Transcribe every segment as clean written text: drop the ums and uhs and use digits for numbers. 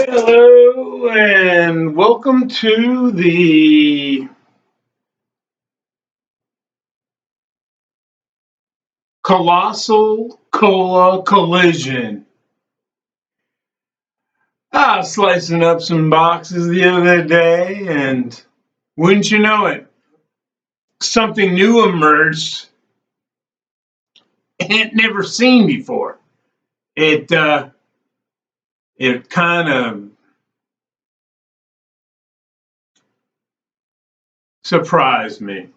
Hello and welcome to the colossal cola collision. I was slicing up some boxes the other day, and wouldn't you know it, something new emerged I never seen before. It it kind of surprised me.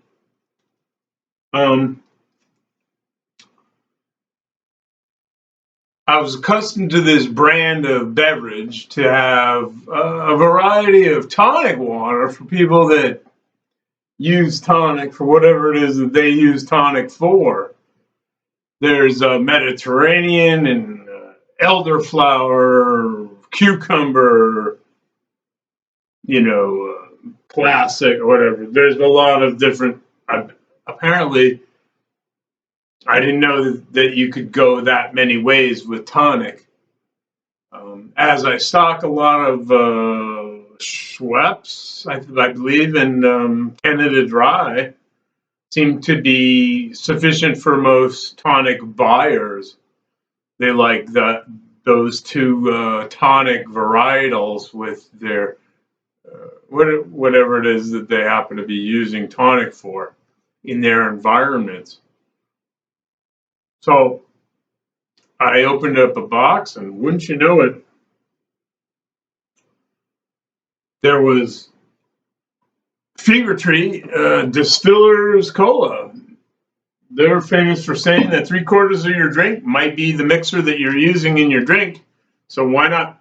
Um, I was accustomed to this brand of beverage to have a variety of tonic water for people that use tonic for whatever it is that they use tonic for. There's Mediterranean and elderflower, cucumber, classic or whatever. There's a lot of different. Apparently, I didn't know that you could go that many ways with tonic. As I stock a lot of Schweppes, I believe, and Canada Dry seem to be sufficient for most tonic buyers. They like those two tonic varietals with their whatever it is that they happen to be using tonic for in their environments. So I opened up a box, and wouldn't you know it, there was Fever Tree Distillers Cola. They're famous for saying that 3/4 of your drink might be the mixer that you're using in your drink. So why not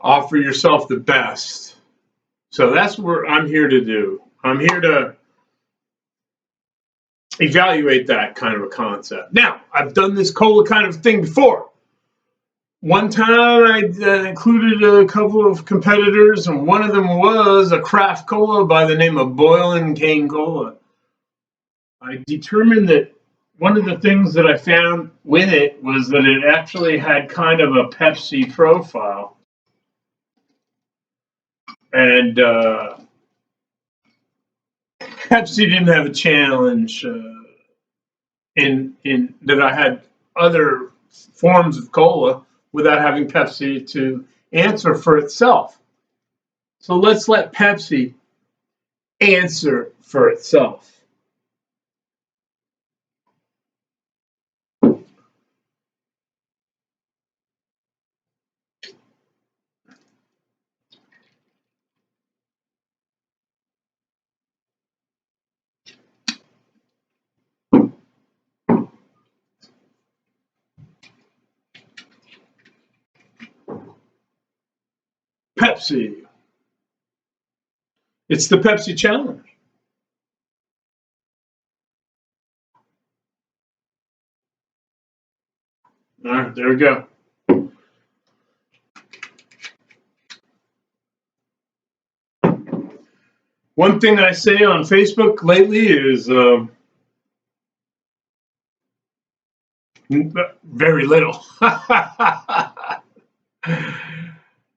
offer yourself the best? So that's what I'm here to do. I'm here to evaluate that kind of a concept. Now, I've done this cola kind of thing before. One time I included a couple of competitors, and one of them was a craft cola by the name of Boiling Cane Cola. I determined that one of the things that I found with it was that it actually had kind of a Pepsi profile. And Pepsi didn't have a challenge in that I had other forms of cola without having Pepsi to answer for itself. So let's let Pepsi answer for itself. Pepsi. It's the Pepsi challenge. All right, there we go. One thing I say on Facebook lately is very little.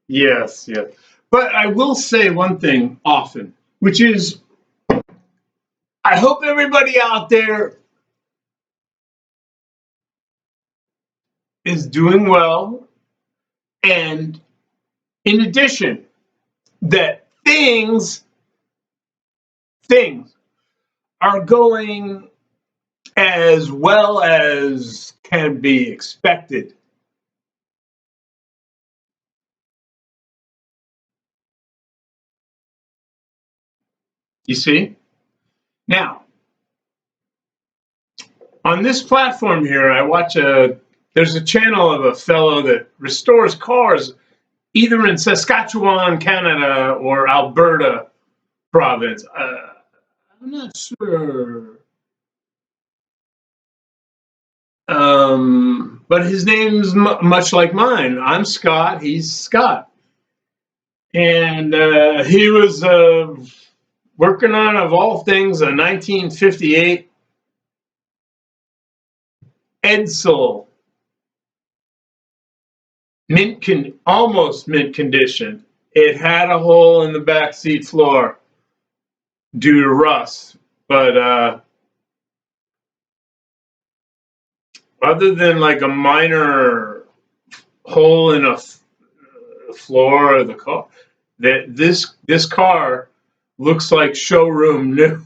Yes, yes. But I will say one thing often, which is I hope everybody out there is doing well. And in addition, that things are going as well as can be expected. You see? Now, on this platform here, there's a channel of a fellow that restores cars either in Saskatchewan, Canada, or Alberta province. I'm not sure. But his name's much like mine. I'm Scott. He's Scott. And he was working on, of all things, a 1958 Edsel almost mint condition. It had a hole in the back seat floor due to rust, but other than like a minor hole in a floor of the car, this car looks like showroom new.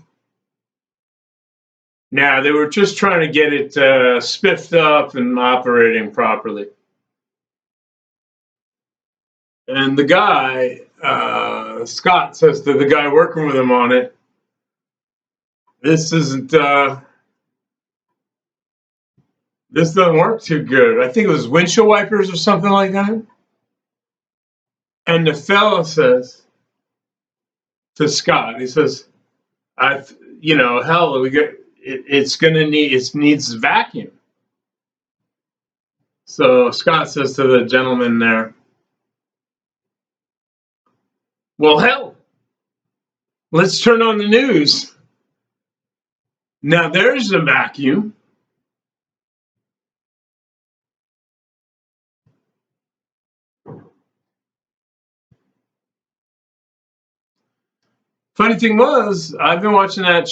Now they were just trying to get it spiffed up and operating properly. And the guy, Scott, says to the guy working with him on it, "This isn't. This doesn't work too good." I think it was windshield wipers or something like that. And the fellow says to Scott, he says, hell, we got it needs vacuum." So Scott says to the gentleman there, "Well, hell, let's turn on the news. Now there's a vacuum." Funny thing was, I've been watching that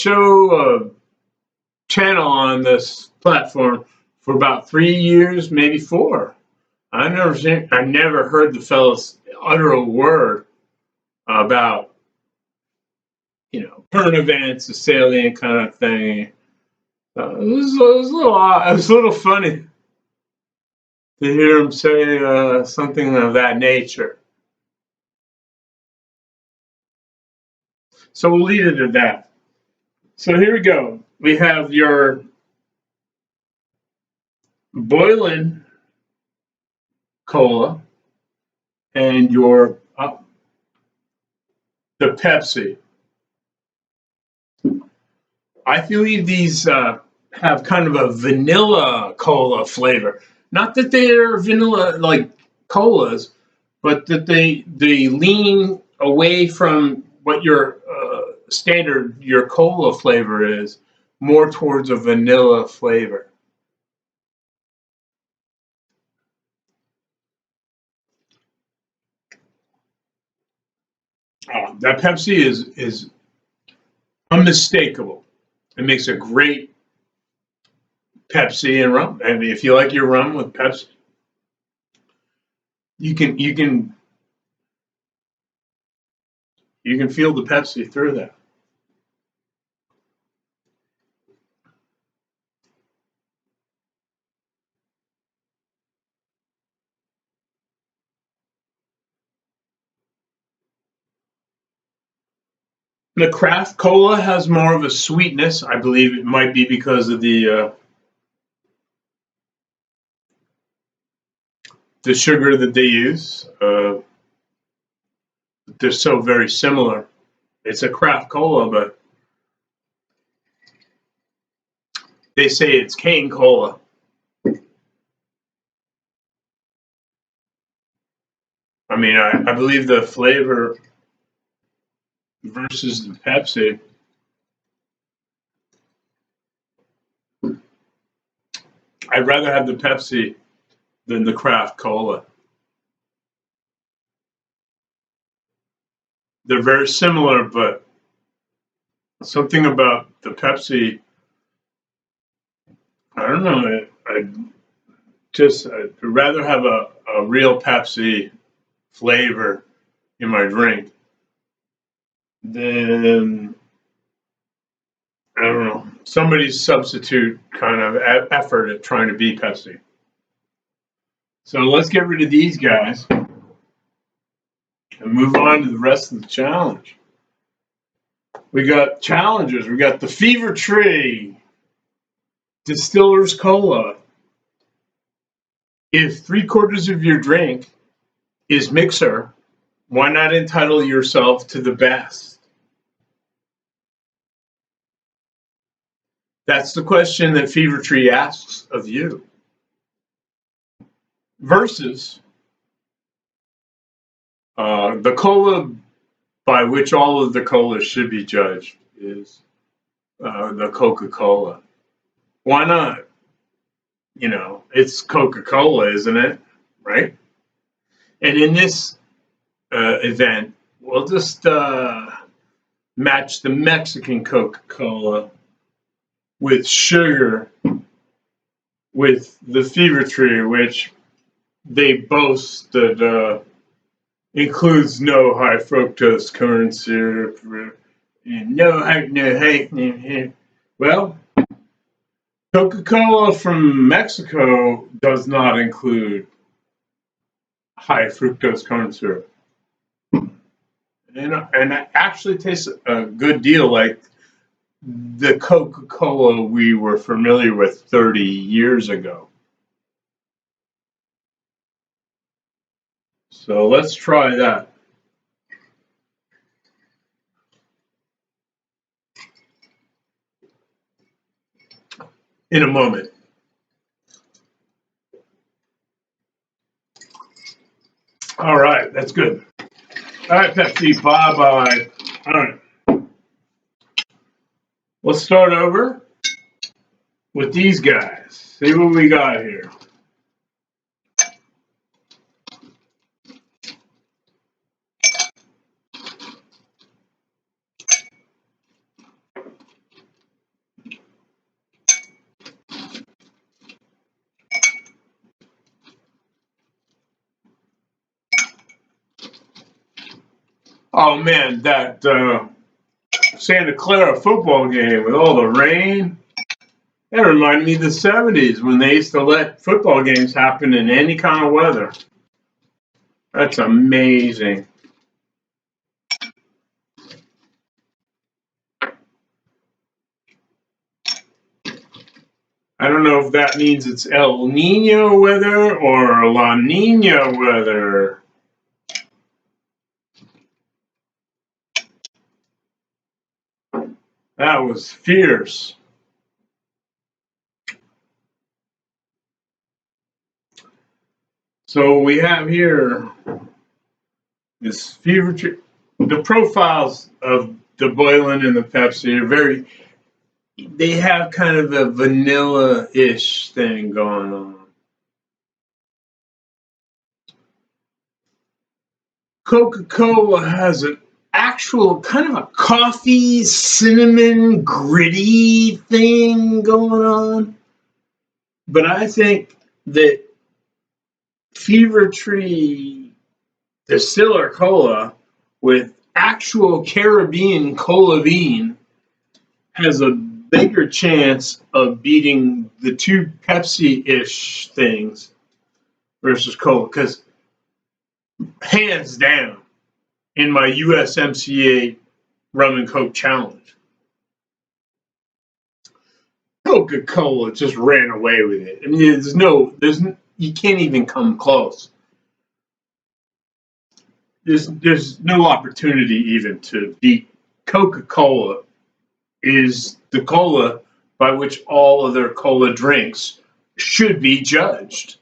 channel on this platform for about 3 years, maybe 4. I never heard the fellas utter a word about, current events, a salient kind of thing. It was a little funny to hear him say something of that nature. So we'll leave it at that. So here we go. We have your boiling cola and your the Pepsi. I believe these have kind of a vanilla cola flavor. Not that they're vanilla like colas, but that they lean away from what your standard your cola flavor is, more towards a vanilla flavor. That Pepsi is unmistakable. It makes a great Pepsi and rum. I mean, if you like your rum with Pepsi, you can feel the Pepsi through that. The craft cola has more of a sweetness. I believe it might be because of the sugar that they use. They're so very similar. It's a craft cola, but they say it's cane cola. I mean, I believe the flavor versus the Pepsi. I'd rather have the Pepsi than the craft cola. They're very similar, but something about the Pepsi, I don't know. I'd rather have a real Pepsi flavor in my drink than, I don't know, somebody's substitute kind of effort at trying to be Pepsi. So let's get rid of these guys and move on to the rest of the challenge. We got challenges. We got the Fever Tree Distiller's Cola. If 3/4 of your drink is mixer, why not entitle yourself to the best? That's the question that Fever Tree asks of you. Versus the cola by which all of the colas should be judged is the Coca-Cola. Why not? It's Coca-Cola, isn't it? Right? And in this event, we'll just match the Mexican Coca-Cola with sugar with the Fever Tree, which they boast that includes no high fructose corn syrup and no high. Well, Coca-Cola from Mexico does not include high fructose corn syrup. And it actually tastes a good deal like the Coca-Cola we were familiar with 30 years ago. So let's try that. In a moment. All right, that's good. All right, Pepsi, bye-bye. All right. Let's start over with these guys. See what we got here. Oh, man, that Santa Clara football game with all the rain, that reminded me of the 70s when they used to let football games happen in any kind of weather. That's amazing. I don't know if that means it's El Nino weather or La Nina weather. That was fierce. So we have here this fever tree. The profiles of the Boylan and the Pepsi are they have kind of a vanilla-ish thing going on. Coca-Cola has an actual kind of a coffee, cinnamon, gritty thing going on. But I think that Fever Tree Distiller Cola with actual Caribbean cola bean has a bigger chance of beating the two Pepsi-ish things versus cola. Because hands down, in my USMCA rum and coke challenge, Coca-Cola just ran away with it. I mean, you can't even come close. There's no opportunity even to beat Coca-Cola. Is the cola by which all other cola drinks should be judged.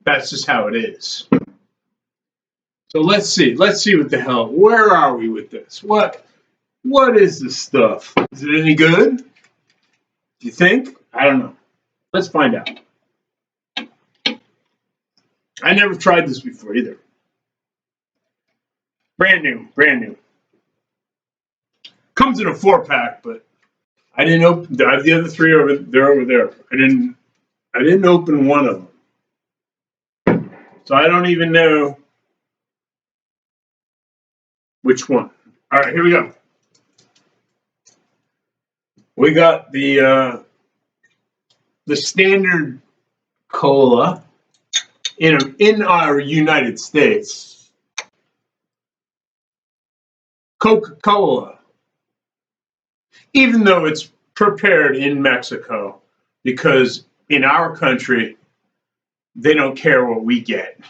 That's just how it is. So let's see what the hell. Where are we with this? What is this stuff? Is it any good? Do you think? I don't know. Let's find out. I never tried this before either. Brand new. Comes in a 4-pack, but I didn't open. I have the other three over there. I didn't open one of them, so I don't even know which one. All right, here we go. We got the standard cola in our United States. Coca-Cola, even though it's prepared in Mexico, because in our country they don't care what we get.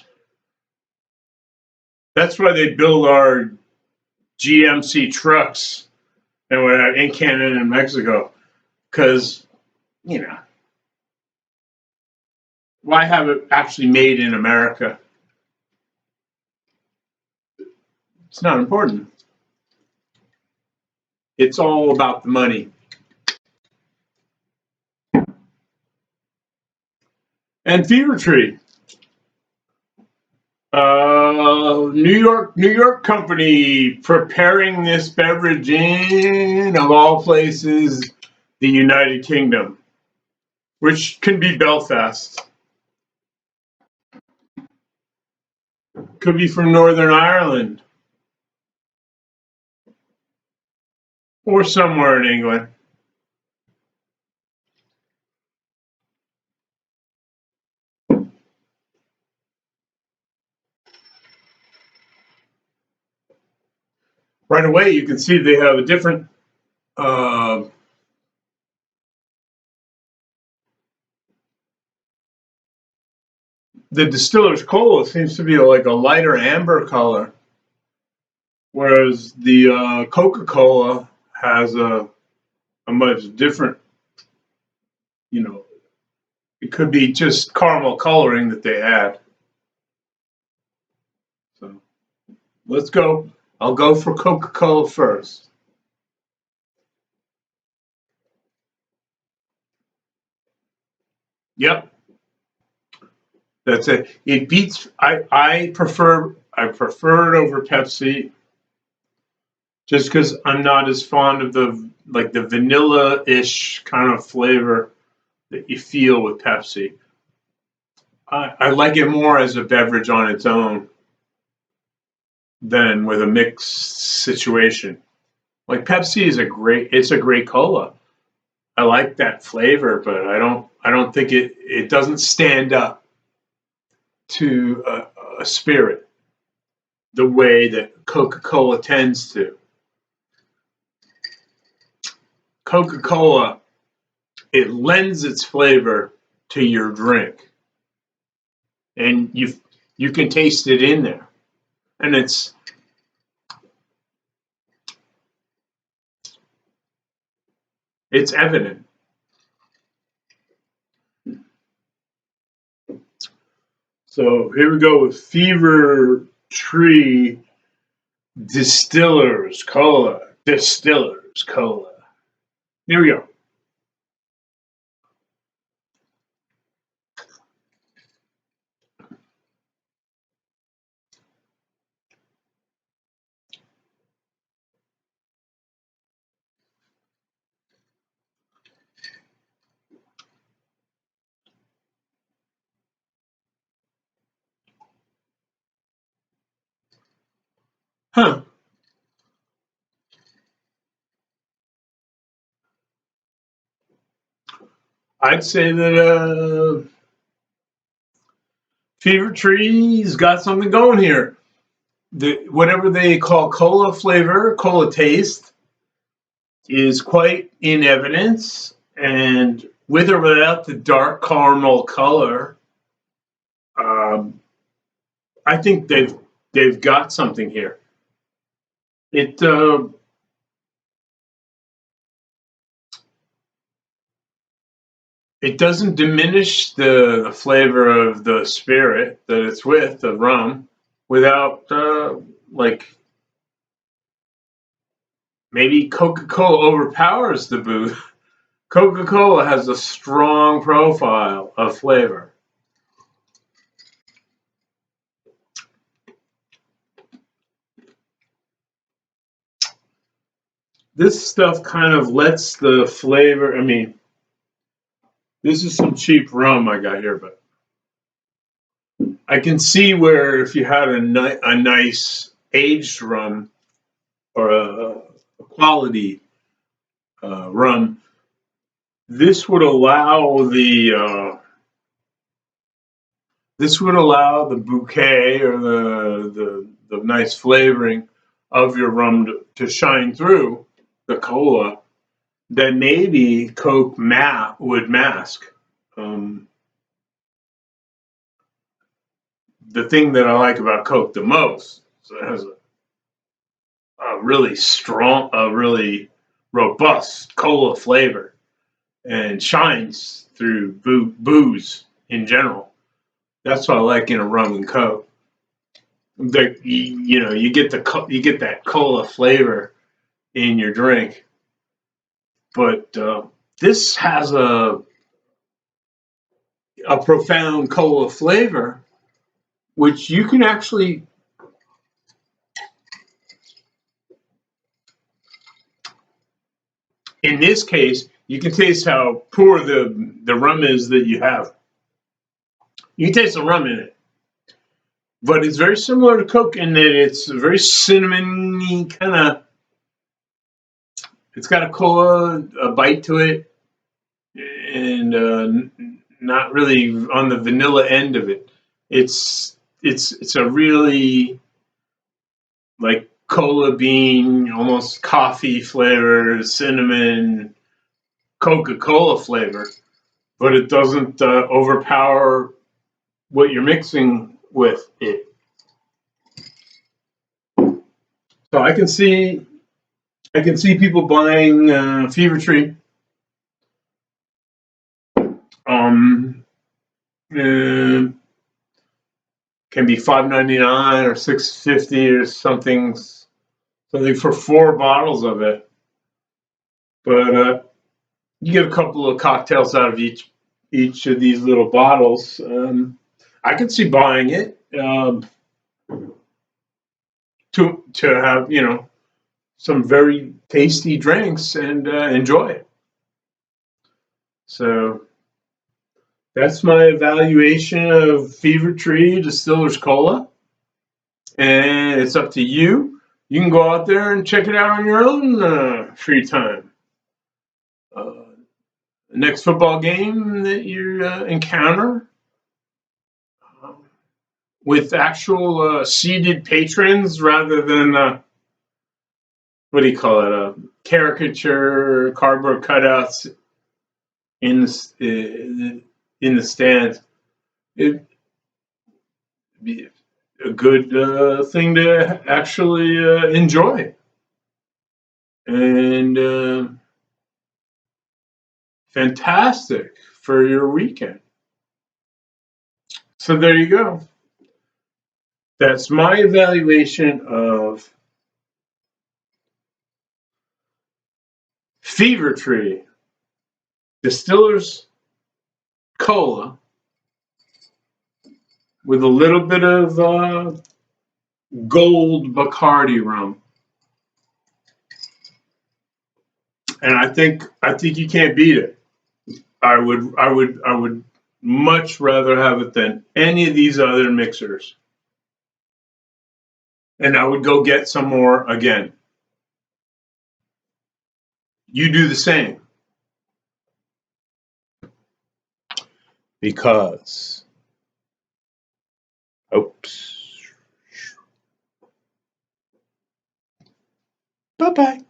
That's why they build our GMC trucks and whatever in Canada and Mexico, because why have it actually made in America? It's not important. It's all about the money. And Fever Tree. New York company preparing this beverage in, of all places, the United Kingdom, which can be Belfast. Could be from Northern Ireland or somewhere in England. Right away, you can see they have a different. Uh, the distiller's cola seems to be like a lighter amber color, whereas the Coca-Cola has a much different. You know, it could be just caramel coloring that they add. So let's go. I'll go for Coca-Cola first. Yep, that's it. It beats. I prefer it over Pepsi just because I'm not as fond of the vanilla-ish kind of flavor that you feel with Pepsi. I like it more as a beverage on its own than with a mixed situation. Like Pepsi is it's a great cola. I like that flavor, but I don't think it doesn't stand up to a spirit the way that Coca-Cola tends to. Coca-Cola, it lends its flavor to your drink, and you can taste it in there, and it's evident. So here we go with Fever Tree Distillers Cola. Distillers Cola. Here we go. Huh. I'd say that Fever Tree's got something going here. Whatever they call cola flavor, cola taste, is quite in evidence, and with or without the dark caramel color, um, I think they've got something here. It it doesn't diminish the flavor of the spirit that it's with, the rum, without like maybe Coca-Cola overpowers the booze. Coca-Cola has a strong profile of flavor. This stuff kind of lets the flavor. I mean, this is some cheap rum I got here, but I can see where if you had a nice aged rum or a quality rum, this would allow the bouquet or the nice flavoring of your rum to shine through the cola that maybe Coke would mask. Um, the thing that I like about Coke the most is it has a really strong, a really robust cola flavor and shines through booze in general. That's what I like in a rum and Coke. You get you get that cola flavor in your drink, but this has a profound cola flavor which you can actually, in this case, you can taste how poor the rum is that you have. You can taste the rum in it, but it's very similar to Coke in that it's a very cinnamony kind of. It's got a cola, a bite to it, and not really on the vanilla end of it. It's a really like cola bean, almost coffee flavor, cinnamon, Coca-Cola flavor, but it doesn't overpower what you're mixing with it. So I can see people buying Fever Tree. Uh, can be $5.99 or $6.50 or something for 4 bottles of it. But you get a couple of cocktails out of each of these little bottles. I could see buying it to have some very tasty drinks and enjoy it. So that's my evaluation of Fever Tree Distillers Cola, and it's up to you. You can go out there and check it out on your own free time. The next football game that you encounter with actual seated patrons rather than what do you call it? Caricature cardboard cutouts in the stands. It'd be a good thing to actually enjoy, and fantastic for your weekend. So there you go. That's my evaluation of Fever Tree Distillers Cola with a little bit of gold Bacardi rum. And I think you can't beat it. I would much rather have it than any of these other mixers. And I would go get some more again. You do the same. Because, oops. Bye-bye.